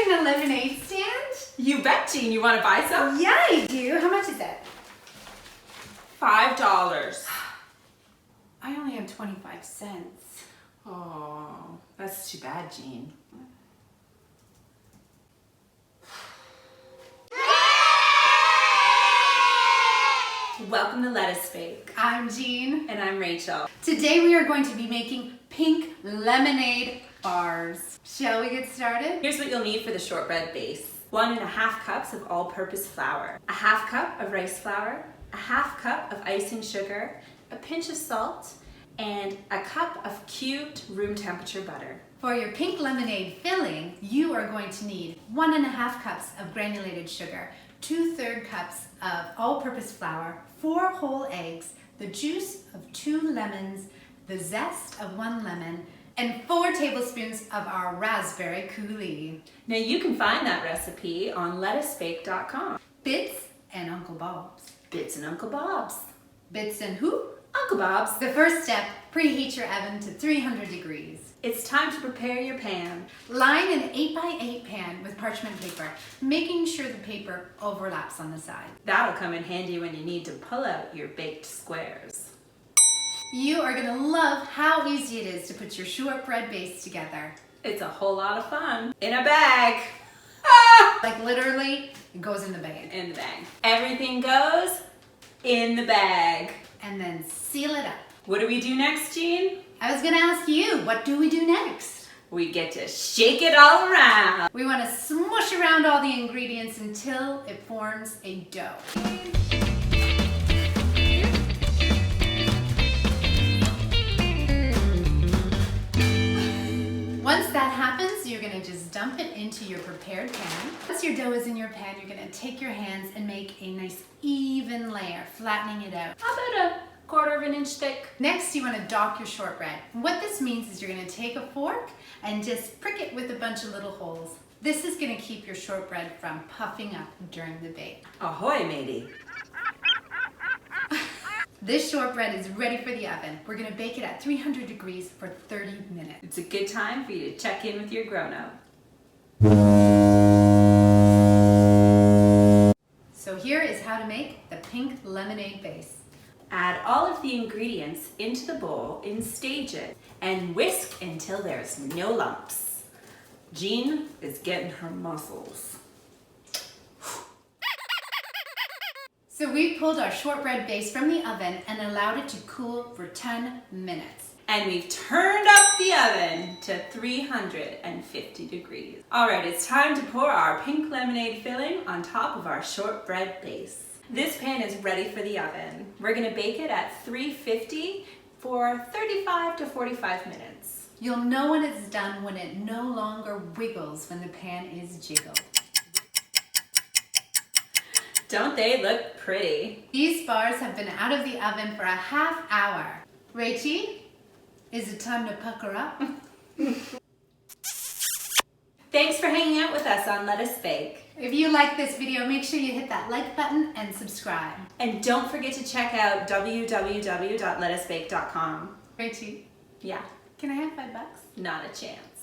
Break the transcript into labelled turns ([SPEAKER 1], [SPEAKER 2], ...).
[SPEAKER 1] having a lemonade stand?
[SPEAKER 2] You bet, Jean. You want to buy some?
[SPEAKER 1] Yeah, I do. How much is it?
[SPEAKER 2] $5.
[SPEAKER 1] I only have 25 cents.
[SPEAKER 2] Oh, that's too bad, Jean. Welcome to Lettuce Bake.
[SPEAKER 1] I'm Jean.
[SPEAKER 2] And I'm Rachel.
[SPEAKER 1] Today we are going to be making pink lemonade bars. Shall we get started?
[SPEAKER 2] Here's what you'll need for the shortbread base. 1½ cups of all-purpose flour, a ½ cup of rice flour, a ½ cup of icing sugar, a pinch of salt, and a cup of cubed room temperature butter.
[SPEAKER 1] For your pink lemonade filling, you are going to need 1½ cups of granulated sugar, 2/3 cups of all-purpose flour, 4 whole eggs, the juice of 2 lemons, the zest of 1 lemon, and 4 tablespoons of our raspberry coulis.
[SPEAKER 2] Now you can find that recipe on lettucebake.com.
[SPEAKER 1] Bits and Uncle Bob's.
[SPEAKER 2] Bits and Uncle Bob's.
[SPEAKER 1] Bits and who?
[SPEAKER 2] Uncle Bob's.
[SPEAKER 1] The first step, preheat your oven to 300 degrees.
[SPEAKER 2] It's time to prepare your pan.
[SPEAKER 1] Line an 8x8 pan with parchment paper, making sure the paper overlaps on the side.
[SPEAKER 2] That'll come in handy when you need to pull out your baked squares.
[SPEAKER 1] You are gonna love how easy it is to put your shortbread base together.
[SPEAKER 2] It's a whole lot of fun. In a bag.
[SPEAKER 1] Like literally, it goes in the bag.
[SPEAKER 2] In the bag. Everything goes in the bag.
[SPEAKER 1] And then seal it up.
[SPEAKER 2] What do we do next, Jean?
[SPEAKER 1] I was gonna ask you, what do we do next?
[SPEAKER 2] We get to shake it all around.
[SPEAKER 1] We wanna smush around all the ingredients until it forms a dough. Once that happens, you're gonna just dump it into your prepared pan. Once your dough is in your pan, you're gonna take your hands and make a nice even layer, flattening it out.
[SPEAKER 2] How about a 1/4 inch thick?
[SPEAKER 1] Next, you wanna dock your shortbread. What this means is you're gonna take a fork and just prick it with a bunch of little holes. This is gonna keep your shortbread from puffing up during the bake.
[SPEAKER 2] Ahoy, matey.
[SPEAKER 1] This shortbread is ready for the oven. We're gonna bake it at 300 degrees for 30 minutes.
[SPEAKER 2] It's a good time for you to check in with your grown-up.
[SPEAKER 1] So here is how to make the pink lemonade base.
[SPEAKER 2] Add all of the ingredients into the bowl in stages and whisk until there's no lumps. Jean is getting her muscles.
[SPEAKER 1] So we pulled our shortbread base from the oven and allowed it to cool for 10 minutes.
[SPEAKER 2] And we've turned up the oven to 350 degrees. All right, it's time to pour our pink lemonade filling on top of our shortbread base. This pan is ready for the oven. We're gonna bake it at 350 for 35 to 45 minutes.
[SPEAKER 1] You'll know when it's done when it no longer wiggles when the pan is jiggled.
[SPEAKER 2] Don't they look pretty?
[SPEAKER 1] These bars have been out of the oven for a ½ hour. Rachie, is it time to pucker up?
[SPEAKER 2] Thanks for hanging out with us on Lettuce Bake.
[SPEAKER 1] If you like this video, make sure you hit that like button and subscribe.
[SPEAKER 2] And don't forget to check out www.lettucebake.com.
[SPEAKER 1] Rachie,
[SPEAKER 2] Yeah,
[SPEAKER 1] can I have $5?
[SPEAKER 2] not a chance.